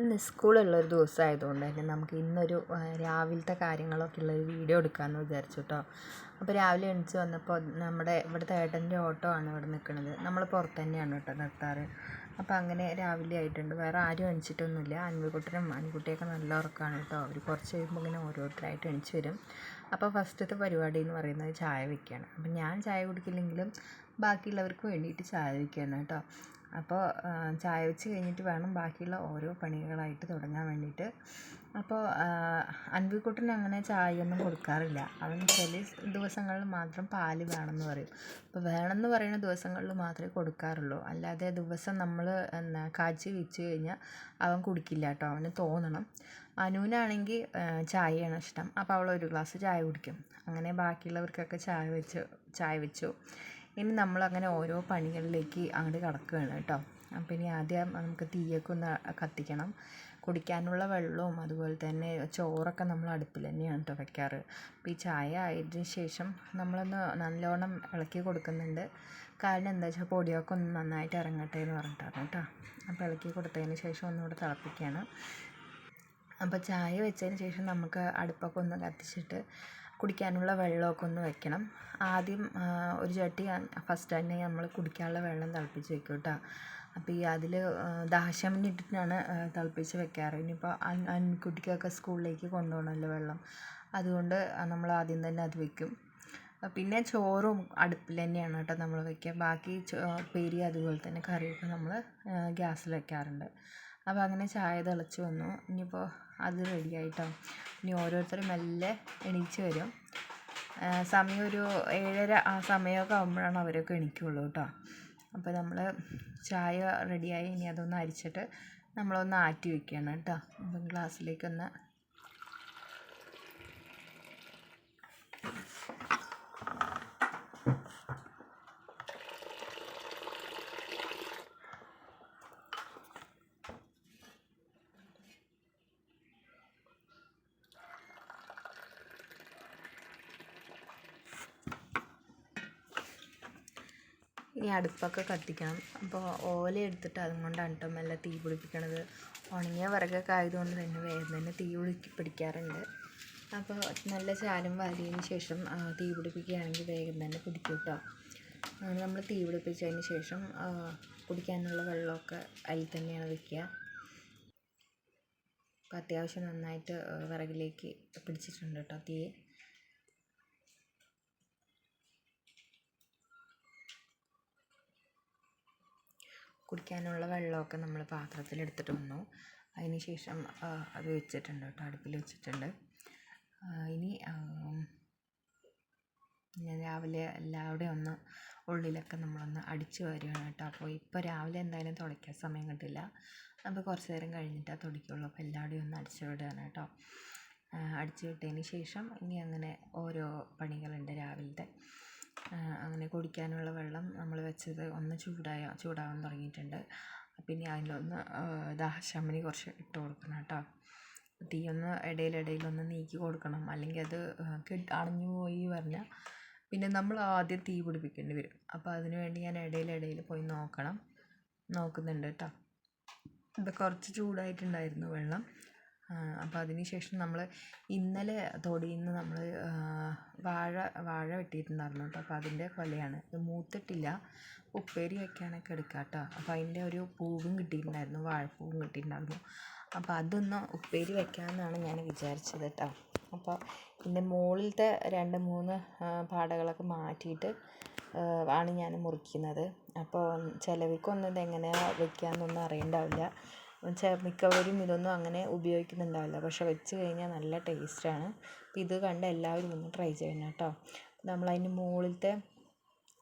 ഇന്ന് സ്കൂളുള്ളൊരു ദിവസമായതുകൊണ്ട് തന്നെ നമുക്ക് ഇന്നൊരു രാവിലത്തെ കാര്യങ്ങളൊക്കെ ഉള്ളൊരു വീഡിയോ എടുക്കാമെന്ന് വിചാരിച്ചു കേട്ടോ. അപ്പോൾ രാവിലെ എണീച്ച് വന്നപ്പോൾ നമ്മുടെ ഇവിടുത്തെ ഏട്ടൻ്റെ ഓട്ടോ ആണ് ഇവിടെ നിൽക്കുന്നത്. നമ്മൾ പുറത്ത് തന്നെയാണ് കേട്ടോ നിർത്താറ്. അപ്പോൾ അങ്ങനെ രാവിലെ ആയിട്ടുണ്ട്. വേറെ ആരും എണീച്ചിട്ടൊന്നുമില്ല. അൻവിക്കുട്ടനും അൻകുട്ടിയൊക്കെ നല്ല ഉറക്കമാണ് കേട്ടോ. അവർ കുറച്ച് കഴിയുമ്പോൾ ഇങ്ങനെ ഓരോരുത്തരായിട്ട് എണീച്ച് വരും. അപ്പോൾ ഫസ്റ്റത്തെ പരിപാടി എന്ന് പറയുന്നത് ചായ വയ്ക്കുകയാണ്. അപ്പോൾ ഞാൻ ചായ കുടിക്കില്ലെങ്കിലും ബാക്കിയുള്ളവർക്ക് വേണ്ടിയിട്ട് ചായ വയ്ക്കുകയാണ് കേട്ടോ. അപ്പോൾ ചായ വെച്ച് കഴിഞ്ഞിട്ട് വേണം ബാക്കിയുള്ള ഓരോ പണികളായിട്ട് തുടങ്ങാൻ വേണ്ടിയിട്ട്. അപ്പോൾ അൻവിക്കുട്ടന് അങ്ങനെ ചായയൊന്നും കൊടുക്കാറില്ല. അവൻ ചില ദിവസങ്ങളിൽ മാത്രം പാല് വേണമെന്ന് പറയും. അപ്പോൾ വേണമെന്ന് പറയുന്ന ദിവസങ്ങളിൽ മാത്രമേ കൊടുക്കാറുള്ളൂ. അല്ലാതെ ദിവസം നമ്മൾ കാച്ചി വെച്ച് കഴിഞ്ഞാൽ അവൻ കുടിക്കില്ല കേട്ടോ. അവന് തോന്നണം. അനുവിനാണെങ്കിൽ ചായയാണ് ഇഷ്ടം. അപ്പോൾ അവൾ ഒരു ഗ്ലാസ് ചായ കുടിക്കും. അങ്ങനെ ബാക്കിയുള്ളവർക്കൊക്കെ ചായ വെച്ചു. ഇനി നമ്മളങ്ങനെ ഓരോ പണികളിലേക്ക് അങ്ങോട്ട് കടക്കുകയാണ് കേട്ടോ. അപ്പോൾ ഇനി ആദ്യം നമുക്ക് തീയൊക്കെ ഒന്ന് കത്തിക്കണം. കുടിക്കാനുള്ള വെള്ളവും അതുപോലെ തന്നെ ചോറൊക്കെ നമ്മൾ അടുപ്പിൽ തന്നെയാണ് കേട്ടോ വെക്കാറ്. അപ്പോൾ ഈ ചായ ആയതിന് ശേഷം നമ്മളൊന്ന് നല്ലോണം ഇളക്കി കൊടുക്കുന്നുണ്ട്. കാരണം എന്താ വെച്ചാൽ പൊടിയൊക്കെ ഒന്ന് നന്നായിട്ട് ഇറങ്ങട്ടെ എന്ന് പറഞ്ഞിട്ടാണ് കേട്ടോ. അപ്പോൾ ഇളക്കി കൊടുത്തതിന് ശേഷം ഒന്നുകൂടെ തിളപ്പിക്കുകയാണ്. അപ്പോൾ ചായ വെച്ചതിന് ശേഷം നമുക്ക് അടുപ്പൊക്കെ ഒന്ന് കത്തിച്ചിട്ട് കുടിക്കാനുള്ള വെള്ളമൊക്കെ ഒന്ന് വെക്കണം. ആദ്യം ഒരു ചട്ടി ഫസ്റ്റ് തന്നെ നമ്മൾ കുടിക്കാനുള്ള വെള്ളം തിളപ്പിച്ച് വെക്കും കേട്ടോ. അപ്പോൾ അതിൽ ദാഹശമനി ഇട്ടിട്ടാണ് തിളപ്പിച്ച് വെക്കാറ്. ഇനിയിപ്പോൾ അൻകുട്ടിക്കൊക്കെ സ്കൂളിലേക്ക് കൊണ്ടുപോകണമല്ലോ വെള്ളം, അതുകൊണ്ട് നമ്മൾ ആദ്യം തന്നെ അത് വെക്കും. പിന്നെ ചോറും അടുപ്പിൽ തന്നെയാണ് കേട്ടോ നമ്മൾ വെക്കുക. ബാക്കി ഉപ്പേരി അതുപോലെ തന്നെ കറിയൊക്കെ നമ്മൾ ഗ്യാസിൽ വെക്കാറുണ്ട്. അപ്പോൾ അങ്ങനെ ചായ തിളച്ച് വന്നു. ഇനിയിപ്പോൾ അത് റെഡിയായിട്ടോ. ഇനി ഓരോരുത്തർ മെല്ലെ എണീച്ച് വരും. സമയം ഒരു 7:30 ആ സമയമൊക്കെ ആകുമ്പോഴാണ് അവരൊക്കെ എണീക്കുള്ളൂ കേട്ടോ. അപ്പോൾ നമ്മൾ ചായ റെഡിയായി. ഇനി അതൊന്ന് അരിച്ചിട്ട് നമ്മളൊന്ന് ആറ്റി വയ്ക്കുകയാണ് കേട്ടോ. അപ്പം ഗ്ലാസ്സിലേക്കൊന്ന് ഇനി അടുപ്പൊക്കെ കത്തിക്കണം. അപ്പോൾ ഓല എടുത്തിട്ട് അതും കൊണ്ടാണ് കേട്ടോ മെല്ലെ തീ പിടിപ്പിക്കണത്. ഉണങ്ങിയ വിറകൊക്കെ ആയതുകൊണ്ട് തന്നെ വേഗം തന്നെ തീ പിടിക്കാറുണ്ട്. അപ്പോൾ നല്ല ചാരം വാരിയതിന് ശേഷം തീ പിടിപ്പിക്കുകയാണെങ്കിൽ വേഗം തന്നെ പിടിക്കും കേട്ടോ. നമ്മൾ തീ പിടിപ്പിച്ചതിന് ശേഷം കുടിക്കാനുള്ള വെള്ളമൊക്കെ അതിൽ തന്നെയാണ് വയ്ക്കുക. അപ്പോൾ അത്യാവശ്യം നന്നായിട്ട് വിറകിലേക്ക് പിടിച്ചിട്ടുണ്ട് കേട്ടോ തീ. കുടിക്കാനുള്ള വെള്ളമൊക്കെ നമ്മൾ പാത്രത്തിലെടുത്തിട്ട് വന്നു. അതിന് ശേഷം അത് വെച്ചിട്ടുണ്ട് കേട്ടോ, അടുപ്പിൽ വെച്ചിട്ടുണ്ട്. ഇനി ഞാൻ രാവിലെ എല്ലാവരുടെയും ഒന്ന് ഉള്ളിലൊക്കെ നമ്മളൊന്ന് അടിച്ചു വാരുകയാണ് കേട്ടോ. അപ്പോൾ ഇപ്പോൾ രാവിലെ എന്തായാലും തുടയ്ക്കാൻ സമയം കിട്ടില്ല. അപ്പോൾ കുറച്ച് നേരം കഴിഞ്ഞിട്ടാണ് തുടയ്ക്കുള്ളൂ. അപ്പോൾ എല്ലാവരുടെയും ഒന്ന് അടിച്ചു വിടുകയാണ് കേട്ടോ. അടിച്ചു വിട്ടതിന് ശേഷം ഇനി അങ്ങനെ ഓരോ പണികളുണ്ട് രാവിലത്തെ. അങ്ങനെ കുടിക്കാനുള്ള വെള്ളം നമ്മൾ വെച്ചത് ഒന്ന് ചൂടാവാൻ തുടങ്ങിയിട്ടുണ്ട്. പിന്നെ അതിലൊന്ന് ദാഹശമനി കുറച്ച് ഇട്ട് കൊടുക്കണം കേട്ടോ. തീ ഒന്ന് ഇടയിലൊന്ന് നീക്കി കൊടുക്കണം. അല്ലെങ്കിൽ അത് അണഞ്ഞു പോയി പറഞ്ഞാൽ പിന്നെ നമ്മൾ ആദ്യം തീ പിടിപ്പിക്കേണ്ടി വരും. അപ്പോൾ അതിന് വേണ്ടി ഞാൻ ഇടയിൽ പോയി നോക്കുന്നുണ്ട് കേട്ടോ. ഇത് കുറച്ച് ചൂടായിട്ടുണ്ടായിരുന്നു വെള്ളം. അപ്പോൾ അതിന് ശേഷം നമ്മൾ ഇന്നലെ തൊടിയിൽ നിന്ന് നമ്മൾ വാഴ വെട്ടിയിട്ടുണ്ടായിരുന്നു കേട്ടോ. അപ്പോൾ അതിൻ്റെ കൊലയാണ് ഇത്. മൂത്തിട്ടില്ല, ഉപ്പേരി വയ്ക്കാനൊക്കെ എടുക്കാം കേട്ടോ. അപ്പോൾ അതിൻ്റെ ഒരു പൂവും കിട്ടിയിട്ടുണ്ടായിരുന്നു, വാഴപ്പൂവും കിട്ടിയിട്ടുണ്ടായിരുന്നു. അപ്പോൾ അതൊന്ന് ഉപ്പേരി വയ്ക്കാമെന്നാണ് ഞാൻ വിചാരിച്ചത് കേട്ടോ. അപ്പോൾ ഇതിൻ്റെ മുകളിലത്തെ 2-3 പാടകളൊക്കെ മാറ്റിയിട്ട് ആണ് ഞാൻ മുറിക്കുന്നത്. അപ്പോൾ ചിലവർക്കൊന്നും ഇതെങ്ങനെയാണ് വയ്ക്കാമെന്നൊന്നും അറിയണ്ടാവില്ല. മിക്കവരും ഇതൊന്നും അങ്ങനെ ഉപയോഗിക്കുന്നുണ്ടാവില്ല. പക്ഷെ വെച്ച് കഴിഞ്ഞാൽ നല്ല ടേസ്റ്റാണ്. ഇത് കണ്ട് എല്ലാവരും ഒന്ന് ട്രൈ ചെയ്യണം കേട്ടോ. നമ്മളതിന് മുകളിലത്തെ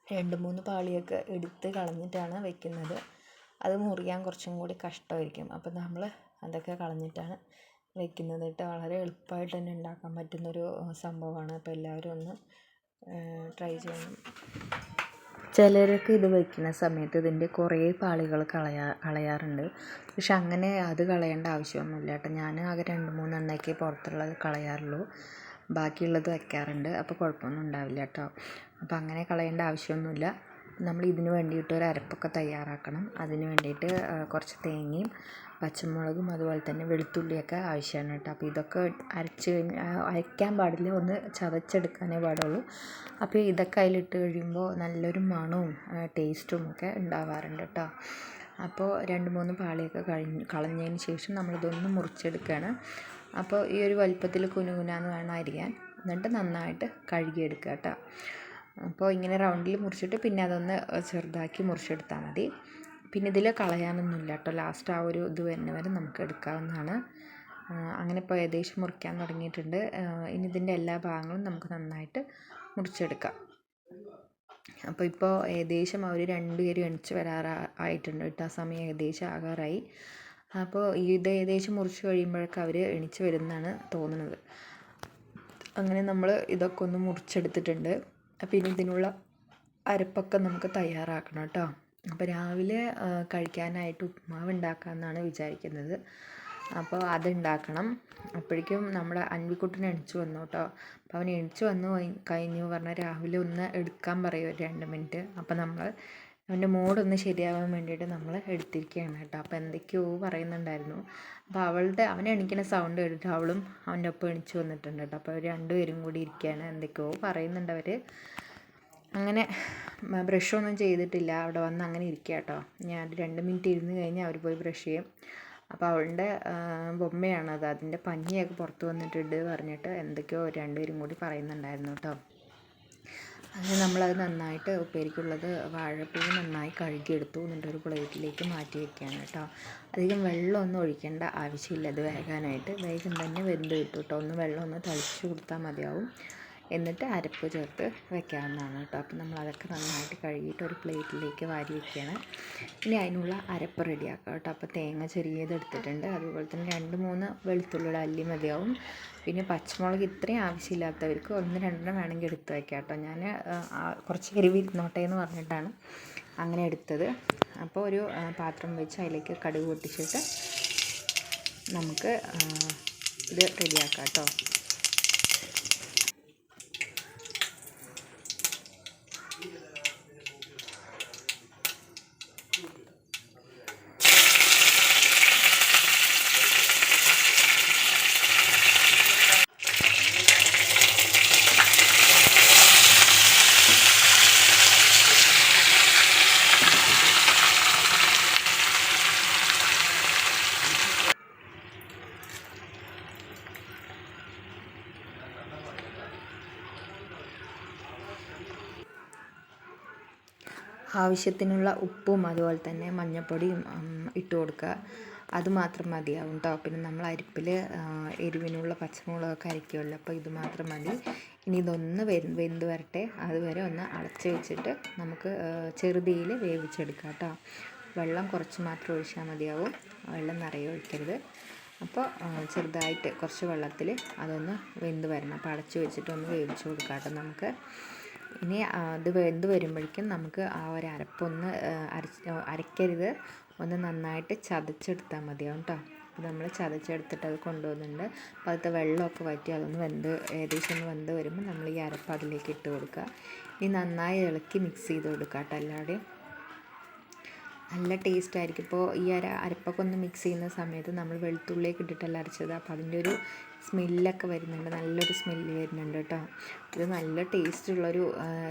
2-3 പാളിയൊക്കെ എടുത്ത് കളഞ്ഞിട്ടാണ് വെക്കുന്നത്. അത് മുറിയാൻ കുറച്ചും കൂടി കഷ്ടമായിരിക്കും. അപ്പോൾ നമ്മൾ അതൊക്കെ കളഞ്ഞിട്ടാണ് വെക്കുന്നത് കേട്ടോ. വളരെ എളുപ്പമായിട്ട് തന്നെ ഉണ്ടാക്കാൻ പറ്റുന്നൊരു സംഭവമാണ്. അപ്പോൾ എല്ലാവരും ഒന്ന് ട്രൈ ചെയ്യണം. ചിലരൊക്കെ ഇത് വയ്ക്കുന്ന സമയത്ത് ഇതിൻ്റെ കുറേ പാളികൾ കളയാറുണ്ട്. പക്ഷെ അങ്ങനെ അത് കളയേണ്ട ആവശ്യമൊന്നുമില്ല കേട്ടോ. ഞാൻ ആകെ 2-3 എണ്ണയ്ക്ക് പുറത്തുള്ളത് കളയാറുള്ളൂ, ബാക്കിയുള്ളത് വയ്ക്കാറുണ്ട്. അപ്പോൾ കുഴപ്പമൊന്നും ഉണ്ടാവില്ല കേട്ടോ. അപ്പോൾ അങ്ങനെ കളയേണ്ട ആവശ്യമൊന്നുമില്ല. നമ്മൾ ഇതിന് വേണ്ടിയിട്ട് ഒരു അരപ്പൊക്കെ തയ്യാറാക്കണം. അതിന് വേണ്ടിയിട്ട് കുറച്ച് തേങ്ങയും പച്ചമുളകും അതുപോലെ തന്നെ വെളുത്തുള്ളിയൊക്കെ ആവശ്യമാണ് കേട്ടോ. അപ്പോൾ ഇതൊക്കെ അരയ്ക്കാൻ പാടില്ല, ഒന്ന് ചതച്ചെടുക്കാനേ പാടുള്ളൂ. അപ്പോൾ ഇതൊക്കെ അതിലിട്ട് കഴിയുമ്പോൾ നല്ലൊരു മണവും ടേസ്റ്റും ഒക്കെ ഉണ്ടാവാറുണ്ട് കേട്ടോ. അപ്പോൾ 2-3 പാളിയൊക്കെ കളഞ്ഞതിന് ശേഷം നമ്മളിതൊന്ന് മുറിച്ചെടുക്കുകയാണ്. അപ്പോൾ ഈ ഒരു വലുപ്പത്തിൽ കുനുകുനാന്ന് വേണം അരിയാൻ. എന്നിട്ട് നന്നായിട്ട് കഴുകിയെടുക്കുക കേട്ടോ. അപ്പോൾ ഇങ്ങനെ റൗണ്ടിൽ മുറിച്ചിട്ട് പിന്നെ അതൊന്ന് ചെറുതാക്കി മുറിച്ചെടുത്താൽ മതി. പിന്നെ ഇതിൽ കളയാനൊന്നുമില്ല കേട്ടോ. ലാസ്റ്റ് ആ ഒരു ഇത് വരുന്ന വരെ നമുക്ക് എടുക്കാവുന്നതാണ്. അങ്ങനെ ഇപ്പോൾ ഏകദേശം മുറിക്കാൻ തുടങ്ങിയിട്ടുണ്ട്. ഇനി ഇതിൻ്റെ എല്ലാ ഭാഗങ്ങളും നമുക്ക് നന്നായിട്ട് മുറിച്ചെടുക്കാം. അപ്പോൾ ഇപ്പോൾ ഏകദേശം അവർ 2 പേര് എണിച്ച് വരാറായിട്ടുണ്ട് കേട്ടോ. ആ സമയം ഏകദേശം ആകാറായി. അപ്പോൾ ഇത് ഏകദേശം മുറിച്ച് കഴിയുമ്പോഴൊക്കെ അവർ എണിച്ച് വരുന്നതാണ് തോന്നുന്നത്. അങ്ങനെ നമ്മൾ ഇതൊക്കെ ഒന്ന് മുറിച്ചെടുത്തിട്ടുണ്ട്. പിന്നെ ഇതിനുള്ള അരപ്പൊക്കെ നമുക്ക് തയ്യാറാക്കണം കേട്ടോ. അപ്പോൾ രാവിലെ കഴിക്കാനായിട്ട് ഉപ്മാവ് ഉണ്ടാക്കാമെന്നാണ് വിചാരിക്കുന്നത്. അപ്പോൾ അതുണ്ടാക്കണം. അപ്പോഴേക്കും നമ്മുടെ അൻവിക്കുട്ടൻ എണിച്ച് വന്നു കേട്ടോ. അപ്പോൾ അവൻ എണിച്ച് വന്നു കഴിഞ്ഞു പറഞ്ഞാൽ രാവിലെ ഒന്ന് എടുക്കാൻ പറയും 2 മിനിറ്റ്. അപ്പോൾ നമ്മൾ അവൻ്റെ മൂഡൊന്ന് ശരിയാവാൻ വേണ്ടിയിട്ട് നമ്മൾ എടുത്തിരിക്കുകയാണ് കേട്ടോ. അപ്പോൾ എന്തൊക്കെയോ പറയുന്നുണ്ടായിരുന്നു. അപ്പോൾ അവൻ എണിക്കുന്ന സൗണ്ട് കേട്ടിട്ട് അവളും അവൻ്റെ ഒപ്പം എണിച്ച് വന്നിട്ടുണ്ട് കേട്ടോ. അപ്പോൾ അവർ 2 പേരും കൂടി ഇരിക്കുകയാണ്. എന്തൊക്കെയോ പറയുന്നുണ്ട് അവർ. അങ്ങനെ ബ്രഷൊന്നും ചെയ്തിട്ടില്ല, അവിടെ വന്ന് അങ്ങനെ ഇരിക്കുക കേട്ടോ. ഞാൻ 2 മിനിറ്റ് ഇരുന്ന് കഴിഞ്ഞാൽ അവർ പോയി ബ്രഷ് ചെയ്യും. അപ്പോൾ അവളുടെ ബൊമ്മയാണത്, അതിൻ്റെ പഞ്ഞിയൊക്കെ പുറത്ത് വന്നിട്ടുണ്ട് പറഞ്ഞിട്ട് എന്തൊക്കെയോ 2 പേരും കൂടി പറയുന്നുണ്ടായിരുന്നു കേട്ടോ. അങ്ങനെ നമ്മളത് നന്നായിട്ട് ഉപ്പേരിക്കുള്ളത് വാഴപ്പൂവ് നന്നായി കഴുകിയെടുത്തു. എന്നിട്ട് ഒരു പ്ലേറ്റിലേക്ക് മാറ്റി വയ്ക്കുകയാണ് കേട്ടോ. അധികം വെള്ളമൊന്നും ഒഴിക്കേണ്ട ആവശ്യമില്ല ഇത് വേകാനായിട്ട്. വേഗം തന്നെ വെന്ത് കിട്ടും കേട്ടോ. ഒന്ന് വെള്ളം ഒന്ന് തളിച്ച് കൊടുത്താൽ മതിയാവും. എന്നിട്ട് അരപ്പ് ചേർത്ത് വെക്കാവുന്നതാണ് കേട്ടോ. അപ്പോൾ നമ്മളതൊക്കെ നന്നായിട്ട് കഴുകിയിട്ട് ഒരു പ്ലേറ്റിലേക്ക് വാരി വയ്ക്കുകയാണ്. ഇനി അതിനുള്ള അരപ്പ് റെഡിയാക്കാം കേട്ടോ. അപ്പോൾ തേങ്ങ ചെറിയത് എടുത്തിട്ടുണ്ട്. അതുപോലെ തന്നെ 2-3 വെളുത്തുള്ളിയുടെ അല്ലി മതിയാവും. പിന്നെ പച്ചമുളക് ഇത്രയും ആവശ്യമില്ലാത്തവർക്ക് 1-2 വേണമെങ്കിൽ എടുത്ത് വയ്ക്കാം കേട്ടോ. ഞാൻ കുറച്ച് എരിവ് ഇരുന്നോട്ടെ എന്ന് പറഞ്ഞിട്ടാണ് അങ്ങനെ എടുത്തത്. അപ്പോൾ ഒരു പാത്രം വെച്ച് അതിലേക്ക് കടുക് പൊട്ടിച്ചിട്ട് നമുക്ക് ഇത് റെഡിയാക്കാം കേട്ടോ. ആവശ്യത്തിനുള്ള ഉപ്പും അതുപോലെ തന്നെ മഞ്ഞൾപ്പൊടിയും ഇട്ട് കൊടുക്കുക. അതുമാത്രം മതിയാവും കേട്ടോ. പിന്നെ നമ്മൾ അരിപ്പിൽ എരിവിനുള്ള പച്ചമുളകൊക്കെ അരയ്ക്കുമല്ലോ, അപ്പോൾ ഇത് മാത്രം മതി. ഇനി ഇതൊന്ന് വെന്ത് വരട്ടെ. അതുവരെ ഒന്ന് അടച്ച് വെച്ചിട്ട് നമുക്ക് ചെറുതീയിൽ വേവിച്ചെടുക്കാം കേട്ടോ. വെള്ളം കുറച്ച് മാത്രം ഒഴിച്ചാൽ മതിയാവും, വെള്ളം നിറയെ ഒഴിക്കരുത്. അപ്പോൾ ചെറുതായിട്ട് കുറച്ച് വെള്ളത്തിൽ അതൊന്ന് വെന്ത് വരണം. അപ്പോൾ അടച്ച് വെച്ചിട്ട് ഒന്ന് വേവിച്ച് കൊടുക്കാം കേട്ടോ നമുക്ക്. ഇനി അത് വെന്ത് വരുമ്പോഴേക്കും നമുക്ക് ആ ഒരു അരപ്പൊന്ന് അരയ്ക്കരുത്, ഒന്ന് നന്നായിട്ട് ചതച്ചെടുത്താൽ മതിയാവും കേട്ടോ. അപ്പോൾ നമ്മൾ ചതച്ചെടുത്തിട്ട് അത് കൊണ്ടുവന്നിട്ടുണ്ട്. അപ്പോൾ അതിലത്തെ വെള്ളമൊക്കെ വറ്റി അതൊന്ന് ഏകദേശം ഒന്ന് വെന്ത് വരുമ്പോൾ നമ്മൾ ഈ അരപ്പ് അതിലേക്ക് ഇട്ട് കൊടുക്കുക. ഇനി നന്നായി ഇളക്കി മിക്സ് ചെയ്ത് കൊടുക്കുക കേട്ടോ. എല്ലാവരുടെയും നല്ല ടേസ്റ്റ് ആയിരിക്കും. ഇപ്പോൾ ഈ അരപ്പൊക്കെ ഒന്ന് മിക്സ് ചെയ്യുന്ന സമയത്ത് നമ്മൾ വെളുത്തുള്ളിയൊക്കെ ഇട്ടിട്ടല്ല അരച്ചത്. അപ്പോൾ അതിൻ്റെ ഒരു സ്മെല്ലൊക്കെ വരുന്നുണ്ട്, നല്ലൊരു സ്മെല്ല് വരുന്നുണ്ട് കേട്ടോ. ഇത് നല്ല ടേസ്റ്റുള്ളൊരു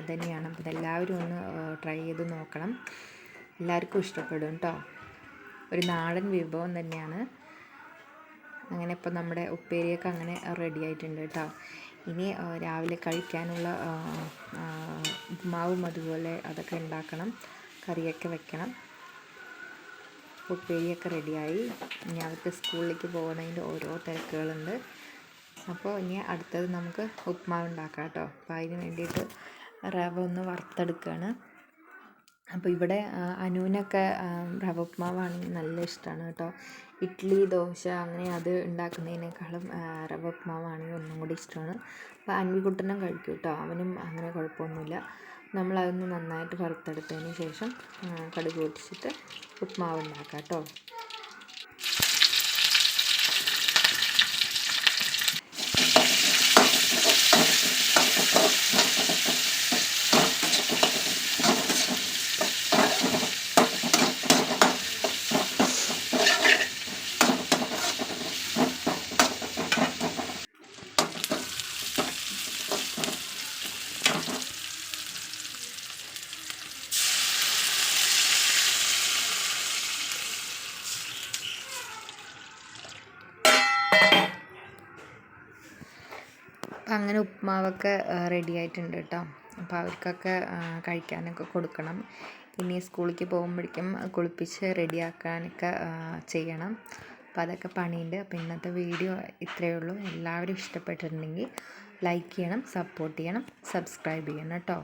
തന്നെയാണ്. അപ്പോൾ ഇതെല്ലാവരും ഒന്ന് ട്രൈ ചെയ്ത് നോക്കണം, എല്ലാവർക്കും ഇഷ്ടപ്പെടും കേട്ടോ. ഒരു നാടൻ വിഭവം തന്നെയാണ്. അങ്ങനെ ഇപ്പോൾ നമ്മുടെ ഉപ്പേരിയൊക്കെ അങ്ങനെ റെഡി ആയിട്ടുണ്ട് കേട്ടോ. ഇനി രാവിലെ കഴിക്കാനുള്ള ഉപ്മാവും അതുപോലെ അതൊക്കെ ഉണ്ടാക്കണം, കറിയൊക്കെ വെക്കണം. ഉപ്പേരിയൊക്കെ റെഡിയായി. ഇനി അവർക്ക് സ്കൂളിലേക്ക് പോകുന്നതിൻ്റെ ഓരോ തിരക്കുകളുണ്ട്. അപ്പോൾ ഇനി അടുത്തത് നമുക്ക് ഉപ്മാവ് ഉണ്ടാക്കാം കേട്ടോ. അപ്പോൾ അതിന് വേണ്ടിയിട്ട് റവ ഒന്ന് വറുത്തെടുക്കുകയാണ്. അപ്പോൾ ഇവിടെ അനുവിനൊക്കെ റവ ഉപ്മാവാണെങ്കിൽ നല്ല ഇഷ്ടമാണ് കേട്ടോ. ഇഡ്ഡലി ദോശ അങ്ങനെ അത് ഉണ്ടാക്കുന്നതിനേക്കാളും റവ ഉപ്മാവാണെങ്കിൽ ഒന്നും കൂടി ഇഷ്ടമാണ്. അപ്പോൾ അൻവിക്കുട്ടനും കഴിക്കും കേട്ടോ, അവനും അങ്ങനെ കുഴപ്പമൊന്നുമില്ല. നമ്മളതൊന്ന് നന്നായിട്ട് വറുത്തെടുത്തതിന് ശേഷം കടുക് പൊട്ടിച്ചിട്ട് ഉപ്മാവ് ഉണ്ടാക്കാം കേട്ടോ. അപ്പം അങ്ങനെ ഉപ്മാവൊക്കെ റെഡി ആയിട്ടുണ്ട് കേട്ടോ. അപ്പോൾ അവർക്കൊക്കെ കഴിക്കാനൊക്കെ കൊടുക്കണം. ഇനി സ്കൂളിലേക്ക് പോകുമ്പോഴേക്കും കുളിപ്പിച്ച് റെഡിയാക്കാനൊക്കെ ചെയ്യണം. അപ്പോൾ അതൊക്കെ പണിയുണ്ട്. അപ്പോൾ ഇന്നത്തെ വീഡിയോ ഇത്രയേ ഉള്ളൂ. എല്ലാവരും ഇഷ്ടപ്പെട്ടിട്ടുണ്ടെങ്കിൽ ലൈക്ക് ചെയ്യണം, സപ്പോർട്ട് ചെയ്യണം, സബ്സ്ക്രൈബ് ചെയ്യണം കേട്ടോ.